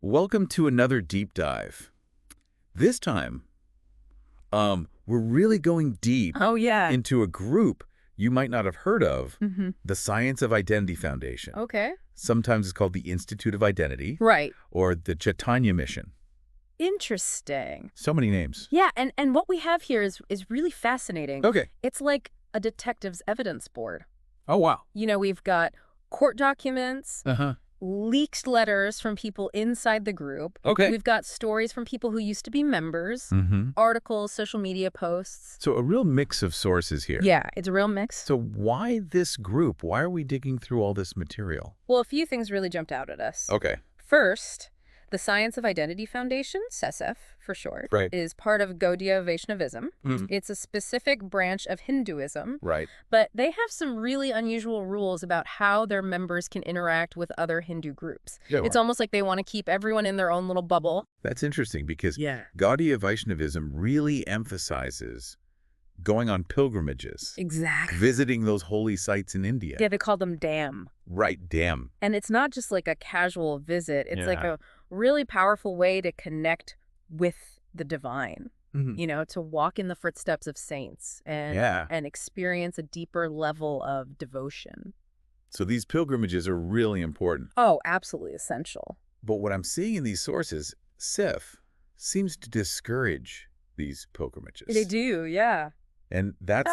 Welcome to another deep dive. This time, we're really going deep into a group you might not have heard of, the Science of Identity Foundation. Okay. Sometimes it's called the Institute of Identity. Right. Or the Czaitanii Mission. Interesting. So many names. Yeah, and what we have here is really fascinating. Okay. It's like a detective's evidence board. Oh, wow. You know, we've got court documents, leaked letters from people inside the group. Okay. We've got stories from people who used to be members, articles, social media posts. So a real mix of sources here. Yeah, it's a real mix. So why this group? Why are we digging through all this material? Well, a few things really jumped out at us. Okay. First, the Science of Identity Foundation, SIF for short, is part of Gaudiya Vaishnavism. It's a specific branch of Hinduism. Right. But they have some really unusual rules about how their members can interact with other Hindu groups. Yeah, it's almost like they want to keep everyone in their own little bubble. That's interesting because Gaudiya Vaishnavism really emphasizes going on pilgrimages. Exactly. Visiting those holy sites in India. Yeah, they call them dam. Right, dam. And it's not just like a casual visit. It's like a really powerful way to connect with the divine, you know, to walk in the footsteps of saints and experience a deeper level of devotion. So these pilgrimages are really important. Oh, absolutely essential. But what I'm seeing in these sources, SIF seems to discourage these pilgrimages. They do, yeah. And that's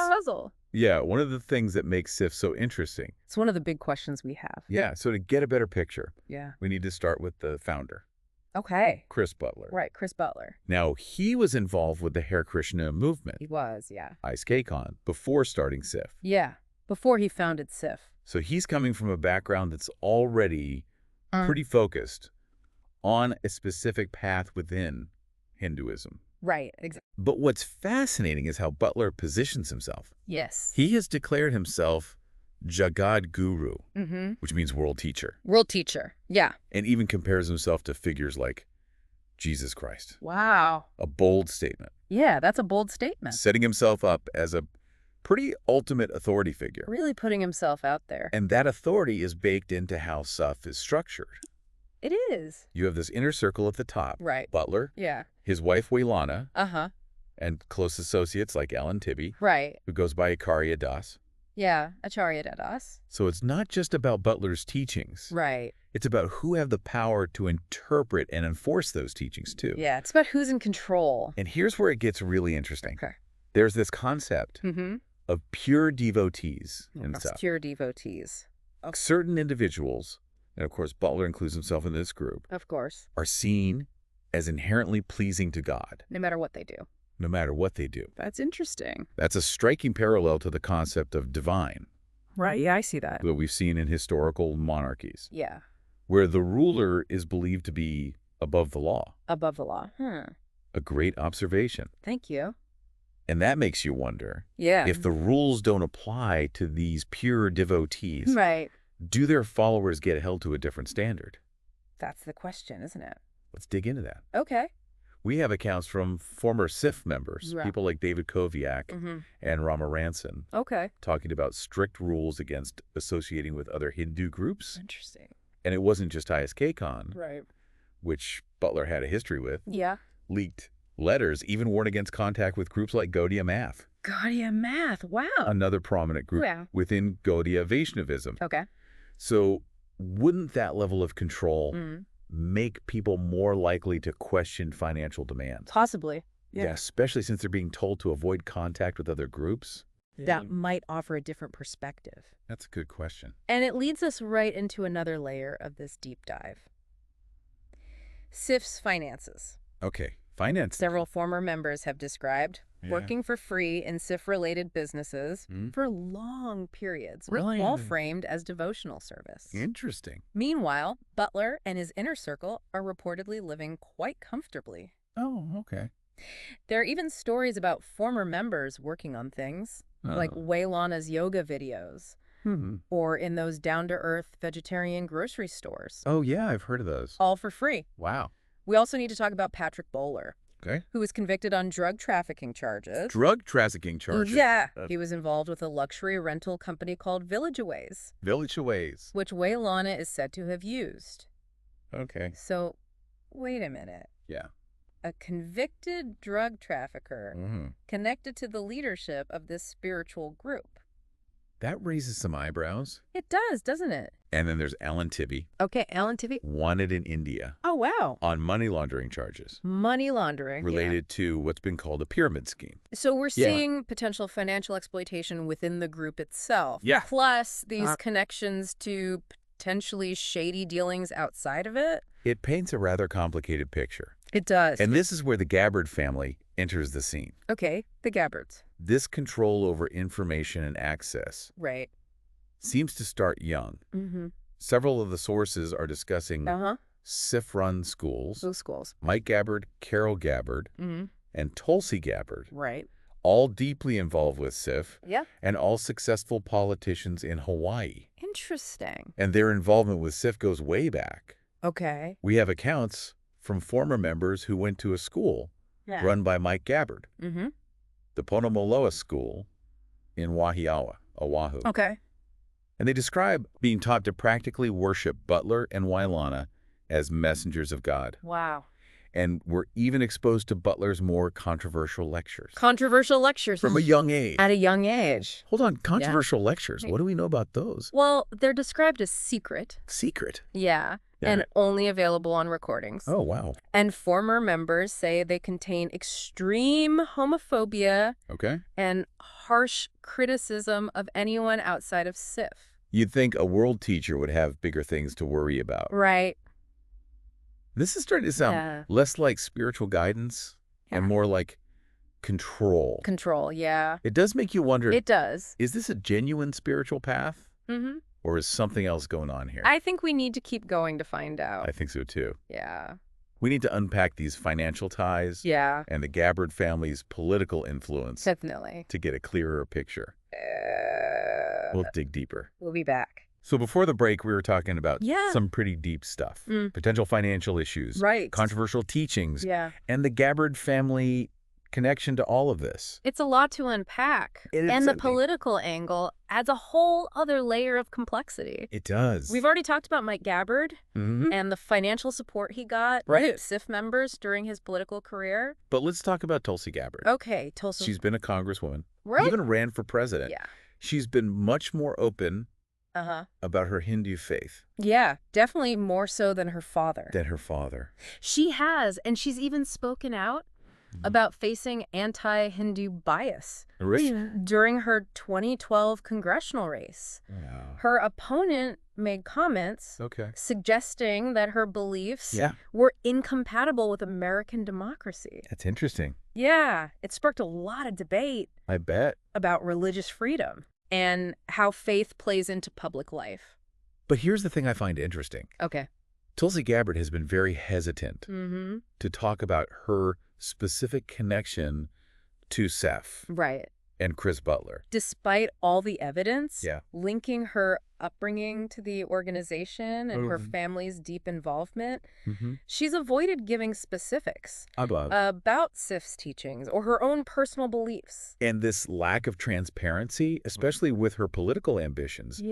one of the things that makes SIF so interesting. It's one of the big questions we have. Yeah, so to get a better picture, we need to start with the founder. Okay. Chris Butler. Right, Chris Butler. Now, he was involved with the Hare Krishna movement. He was, yeah. IPBYS before starting SIF. Yeah, before he founded SIF. So he's coming from a background that's already pretty focused on a specific path within Hinduism. Right, exactly. But what's fascinating is how Butler positions himself. Yes. He has declared himself Jagat Guru, which means world teacher. World teacher, yeah. And even compares himself to figures like Jesus Christ. Wow. A bold statement. Yeah, that's a bold statement. Setting himself up as a pretty ultimate authority figure. Really putting himself out there. And that authority is baked into how SIF is structured. It is. You have this inner circle at the top. Right. Butler. Yeah. His wife, Wailana. And close associates like Alan Tibby. Right. Who goes by Acharya Das. Yeah, Acharya Das. So it's not just about Butler's teachings. Right. It's about who have the power to interpret and enforce those teachings, too. Yeah, it's about who's in control. And here's where it gets really interesting. Okay. There's this concept of pure devotees in SIF. Pure devotees. Certain individuals, and of course Butler includes himself in this group, of course, are seen as inherently pleasing to God. No matter what they do. No matter what they do. That's interesting. That's a striking parallel to the concept of divine. Right, yeah, I see that. That we've seen in historical monarchies. Yeah. Where the ruler is believed to be above the law. Above the law. A great observation. Thank you. And that makes you wonder if the rules don't apply to these pure devotees. Right. Do their followers get held to a different standard? That's the question, isn't it? Let's dig into that. Okay. We have accounts from former SIF members, people like David Koviak and Rama Ranson, talking about strict rules against associating with other Hindu groups. Interesting. And it wasn't just ISKCon, right, which Butler had a history with. Yeah. Leaked letters even warned against contact with groups like Gaudiya Math. Gaudiya Math, wow. Another prominent group within Gaudiya Vaishnavism. Okay. So wouldn't that level of control make people more likely to question financial demands? Possibly. Yeah, especially since they're being told to avoid contact with other groups. That might offer a different perspective. That's a good question. And it leads us right into another layer of this deep dive. SIF's finances. Okay, finances. Several former members have described working for free in SIF-related businesses for long periods, really? All framed as devotional service. Interesting. Meanwhile, Butler and his inner circle are reportedly living quite comfortably. Oh, okay. There are even stories about former members working on things, like Wailana's yoga videos, or in those down-to-earth vegetarian grocery stores. Oh, yeah, I've heard of those. All for free. Wow. We also need to talk about Patrick Bowler. Okay. Who was convicted on drug trafficking charges. Drug trafficking charges? Yeah. He was involved with a luxury rental company called VillageAways. VillageAways. Which Wailana is said to have used. Okay. So Wait a minute. Yeah. A convicted drug trafficker connected to the leadership of this spiritual group. That raises some eyebrows. It does, doesn't it? And then there's Alan Tibby. Okay, Alan Tibby. Wanted in India. Oh, wow. On money laundering charges. Money laundering. Related to what's been called a pyramid scheme. So we're seeing potential financial exploitation within the group itself. Yeah. Plus these connections to potentially shady dealings outside of it. It paints a rather complicated picture. It does. And this is where the Gabbard family enters the scene. Okay, the Gabbards. This control over information and access seems to start young. Several of the sources are discussing SIF-run schools. Those schools. Mike Gabbard, Carol Gabbard, and Tulsi Gabbard. Right. All deeply involved with SIF. Yeah. And all successful politicians in Hawaii. Interesting. And their involvement with SIF goes way back. Okay. We have accounts from former members who went to a school run by Mike Gabbard. The Ponomoloa School in Wahiawa, Oahu. Okay. And they describe being taught to practically worship Butler and Wailana as messengers of God. Wow. And were even exposed to Butler's more controversial lectures. Controversial lectures. From a young age. At a young age. Hold on, controversial lectures. What do we know about those? Well, they're described as secret. Secret? Yeah. And only available on recordings. Oh, wow. And former members say they contain extreme homophobia and harsh criticism of anyone outside of SIF. You'd think a world teacher would have bigger things to worry about. Right. This is starting to sound less like spiritual guidance and more like control. Control, yeah. It does make you wonder. It does. Is this a genuine spiritual path? Or is something else going on here? I think we need to keep going to find out. I think so, too. Yeah. We need to unpack these financial ties and the Gabbard family's political influence. Definitely. To get a clearer picture. We'll dig deeper. We'll be back. So before the break, we were talking about some pretty deep stuff. Potential financial issues. Right. Controversial teachings. Yeah. And the Gabbard family connection to all of this. It's a lot to unpack. And the political angle adds a whole other layer of complexity. It does. We've already talked about Mike Gabbard and the financial support he got with SIF members during his political career. But let's talk about Tulsi Gabbard. Okay, Tulsi. She's been a congresswoman. Right. Even ran for president. Yeah. She's been much more open about her Hindu faith. Yeah, definitely more so than her father. She has, and she's even spoken out about facing anti-Hindu bias during her 2012 congressional race. Wow. Her opponent made comments suggesting that her beliefs were incompatible with American democracy. That's interesting. Yeah, it sparked a lot of debate. I bet. About religious freedom and how faith plays into public life. But here's the thing I find interesting. Okay. Tulsi Gabbard has been very hesitant to talk about her specific connection to SIF. Right. And Chris Butler. Despite all the evidence linking her upbringing to the organization and her family's deep involvement, she's avoided giving specifics about SIF's teachings or her own personal beliefs. And this lack of transparency, especially with her political ambitions,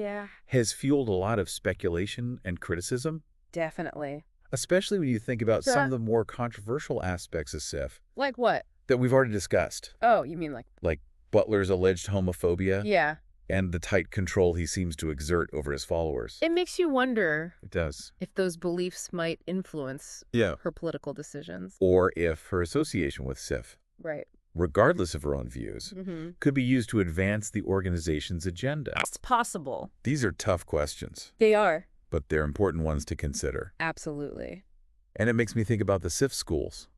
has fueled a lot of speculation and criticism. Definitely. Especially when you think about some of the more controversial aspects of SIF. Like what? That we've already discussed. Oh, you mean like Butler's alleged homophobia. Yeah. And the tight control he seems to exert over his followers. It makes you wonder. It does. If those beliefs might influence her political decisions. Or if her association with SIF, regardless of her own views, could be used to advance the organization's agenda. It's possible. These are tough questions. They are. But they're important ones to consider. Absolutely. And it makes me think about the SIF schools.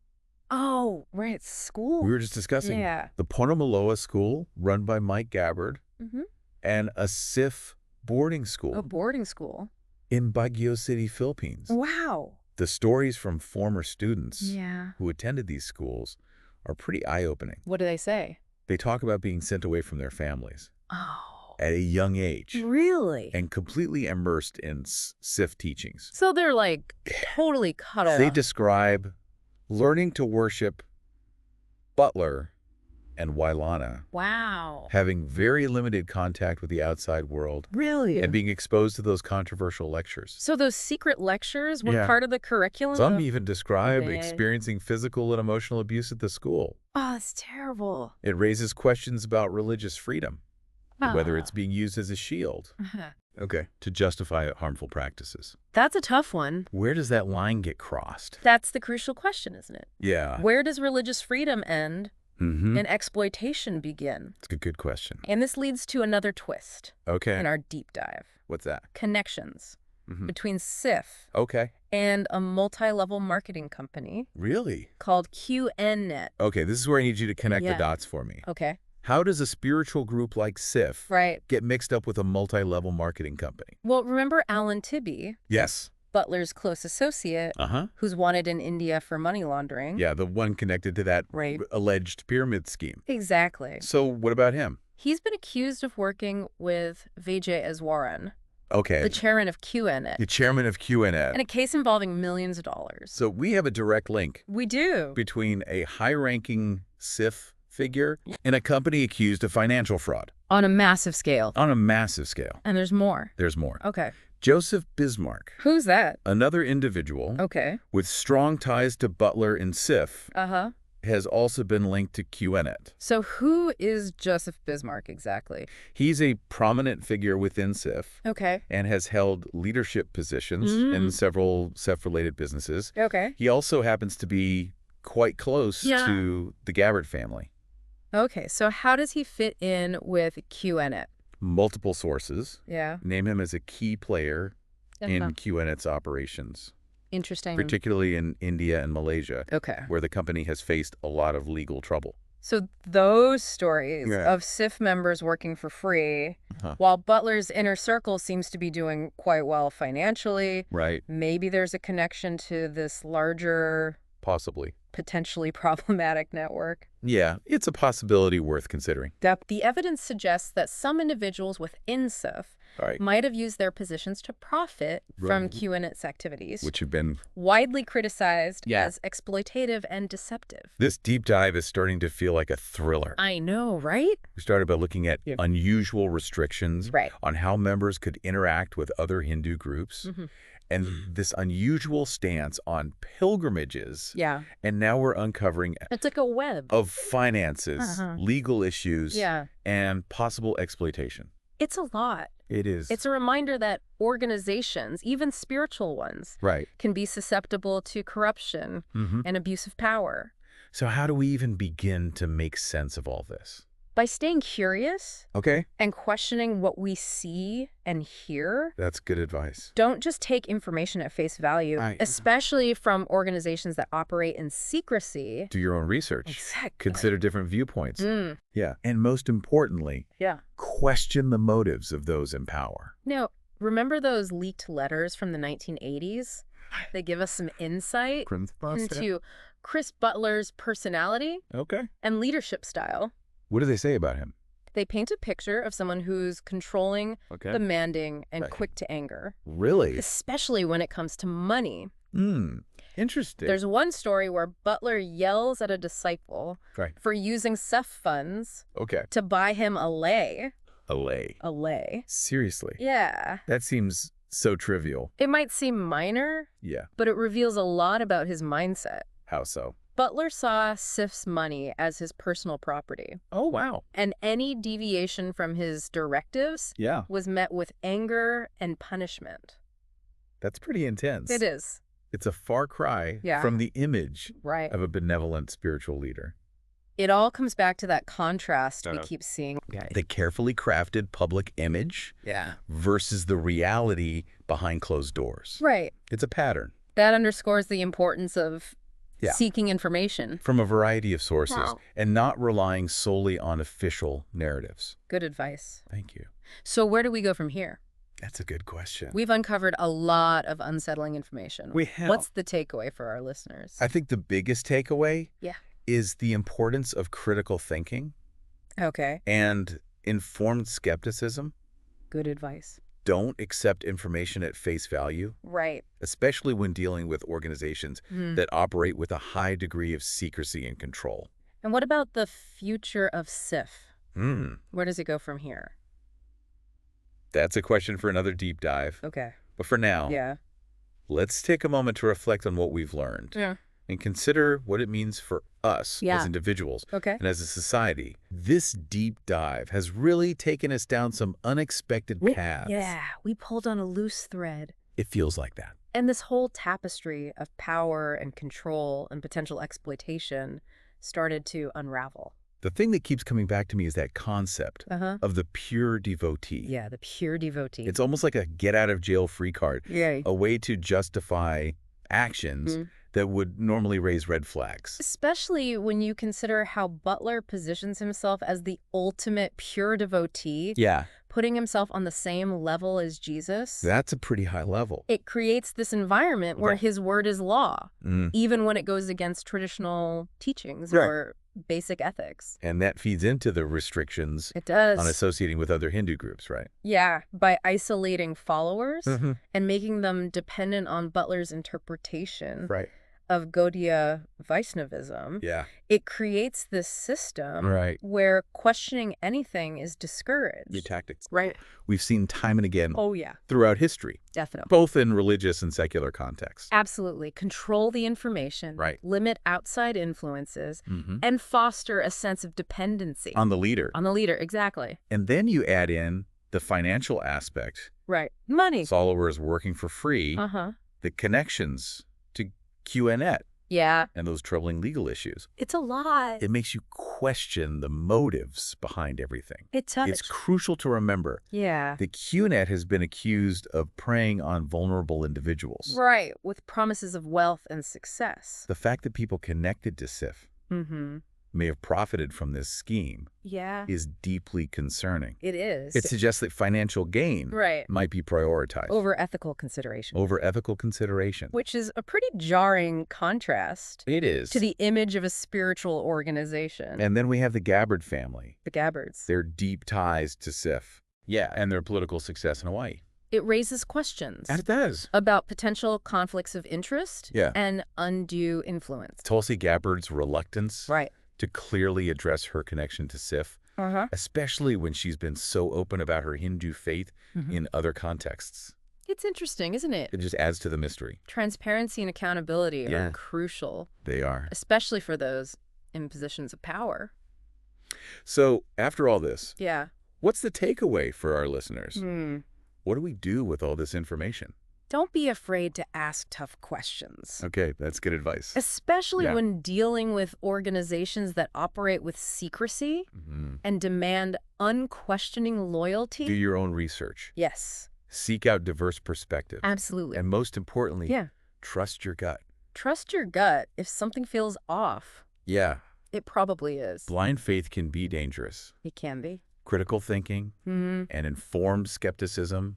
Oh, right. School. We were just discussing the Ponomoloa School, run by Mike Gabbard, and a SIF boarding school. A boarding school. In Baguio City, Philippines. Wow. The stories from former students who attended these schools are pretty eye-opening. What do they say? They talk about being sent away from their families. Oh. At a young age. Really? And completely immersed in SIF teachings. So they're like totally cut off. They describe learning to worship Butler and Wailana. Wow. Having very limited contact with the outside world. Really? And being exposed to those controversial lectures. So those secret lectures were part of the curriculum? Some even describe experiencing physical and emotional abuse at the school. Oh, that's terrible. It raises questions about religious freedom, whether it's being used as a shield. Okay, to justify harmful practices. That's a tough one. Where does that line get crossed? That's the crucial question, isn't it? Yeah. Where does religious freedom end and exploitation begin? It's a good question. And this leads to another twist in our deep dive. What's that? Connections between SIF and a multi-level marketing company. Really? Called QNet. Okay, this is where I need you to connect the dots for me. Okay. How does a spiritual group like SIF get mixed up with a multi-level marketing company? Well, remember Alan Tibby? Yes. Butler's close associate, who's wanted in India for money laundering. Yeah, the one connected to that alleged pyramid scheme. Exactly. So what about him? He's been accused of working with Wiedzy Eswaran. Okay. The chairman of QNet. The chairman of QNet. In a case involving millions of dollars. So we have a direct link. We do. Between a high-ranking SIF figure and a company accused of financial fraud. On a massive scale. On a massive scale. And there's more. There's more. Okay. Joseph Bismarck. Who's that? Another individual. Okay. With strong ties to Butler and SIF. Has also been linked to QNet. So who is Joseph Bismarck exactly? He's a prominent figure within SIF. Okay. And has held leadership positions in several SIF-related businesses. Okay. He also happens to be quite close to the Gabbard family. Okay, so how does he fit in with QNet? Multiple sources. Yeah. Name him as a key player in QNet's operations. Interesting. Particularly in India and Malaysia. Okay. Where the company has faced a lot of legal trouble. So those stories of SIF members working for free, while Butler's inner circle seems to be doing quite well financially. Right. Maybe there's a connection to this larger... Possibly. Potentially problematic network. Yeah, it's a possibility worth considering. The evidence suggests that some individuals within SIF might have used their positions to profit from QNet's activities, which have been widely criticized as exploitative and deceptive. This deep dive is starting to feel like a thriller. I know, right? We started by looking at unusual restrictions on how members could interact with other Hindu groups. And this unusual stance on pilgrimages. Yeah. And now we're uncovering... It's like a web. ...of finances, legal issues, and possible exploitation. It's a lot. It is. It's a reminder that organizations, even spiritual ones, can be susceptible to corruption and abuse of power. So how do we even begin to make sense of all this? By staying curious and questioning what we see and hear. That's good advice. Don't just take information at face value, especially from organizations that operate in secrecy. Do your own research. Exactly. Consider different viewpoints. Yeah. And most importantly, question the motives of those in power. Now, remember those leaked letters from the 1980s? They give us some insight into Chris Butler's personality and leadership style. What do they say about him? They paint a picture of someone who's controlling, demanding, and quick to anger. Really? Especially when it comes to money. Interesting. There's one story where Butler yells at a disciple for using SIF funds to buy him a lei. A lei? A lei. Seriously? Yeah. That seems so trivial. It might seem minor, but it reveals a lot about his mindset. How so? Butler saw SIF's money as his personal property. Oh, wow. And any deviation from his directives was met with anger and punishment. That's pretty intense. It is. It's a far cry from the image of a benevolent spiritual leader. It all comes back to that contrast we keep seeing. The carefully crafted public image versus the reality behind closed doors. Right. It's a pattern. That underscores the importance of seeking information from a variety of sources and not relying solely on official narratives. Good advice. Thank you. So where do we go from here? That's a good question. We've uncovered a lot of unsettling information. We have. What's the takeaway for our listeners? I think the biggest takeaway is the importance of critical thinking. And informed skepticism. Good advice. Don't accept information at face value. Right. Especially when dealing with organizations that operate with a high degree of secrecy and control. And what about the future of SIF? Where does it go from here? That's a question for another deep dive. Okay. But for now, let's take a moment to reflect on what we've learned. And consider what it means for us as individuals and as a society. This deep dive has really taken us down some unexpected paths. Yeah, we pulled on a loose thread. It feels like that. And this whole tapestry of power and control and potential exploitation started to unravel. The thing that keeps coming back to me is that concept of the pure devotee. Yeah, the pure devotee. It's almost like a get-out-of-jail-free card, a way to justify actions that would normally raise red flags. Especially when you consider how Butler positions himself as the ultimate pure devotee, putting himself on the same level as Jesus. That's a pretty high level. It creates this environment where his word is law, even when it goes against traditional teachings or basic ethics. And that feeds into the restrictions it does. On associating with other Hindu groups, right? Yeah, by isolating followers and making them dependent on Butler's interpretation of Gaudiya Vaishnavism, it creates this system where questioning anything is discouraged. New tactics. Right. We've seen time and again Oh, yeah. throughout history. Definitely. Both in religious and secular contexts. Absolutely. Control the information, limit outside influences, Mm-hmm. and foster a sense of dependency. On the leader. On the leader, exactly. And then you add in the financial aspect. Right. Money. Followers working for free. The connections to QNet. Yeah. And those troubling legal issues. It's a lot. It makes you question the motives behind everything. It does. It's crucial to remember that QNet has been accused of preying on vulnerable individuals. Right, with promises of wealth and success. The fact that people connected to SIF may have profited from this scheme is deeply concerning. It is. It suggests that financial gain might be prioritized. Over ethical consideration. Over ethical consideration. Which is a pretty jarring contrast. It is. To the image of a spiritual organization. And then we have the Gabbard family. The Gabbards. Their deep ties to SIF. Yeah, and their political success in Hawaii. It raises questions. And it does. About potential conflicts of interest and undue influence. Tulsi Gabbard's reluctance to clearly address her connection to SIF, especially when she's been so open about her Hindu faith in other contexts. It's interesting, isn't it? It just adds to the mystery. Transparency and accountability are crucial. They are. Especially for those in positions of power. So, after all this, what's the takeaway for our listeners? What do we do with all this information? Don't be afraid to ask tough questions. Okay, that's good advice. Especially when dealing with organizations that operate with secrecy and demand unquestioning loyalty. Do your own research. Yes. Seek out diverse perspectives. Absolutely. And most importantly, trust your gut. Trust your gut. If something feels off, it probably is. Blind faith can be dangerous. It can be. Critical thinking and informed skepticism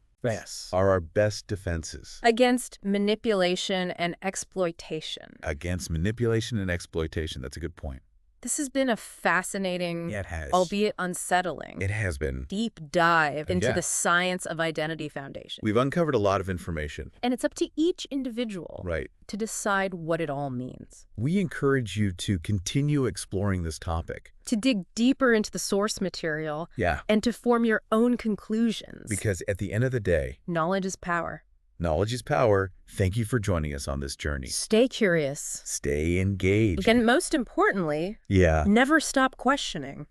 are our best defenses. Against manipulation and exploitation. Against manipulation and exploitation. That's a good point. This has been a fascinating, it has. albeit unsettling, it has been. Deep dive into the science of identity foundation. We've uncovered a lot of information. And it's up to each individual to decide what it all means. We encourage you to continue exploring this topic. To dig deeper into the source material. And to form your own conclusions. Because at the end of the day, knowledge is power. Knowledge is power. Thank you for joining us on this journey. Stay curious. Stay engaged. And most importantly, never stop questioning.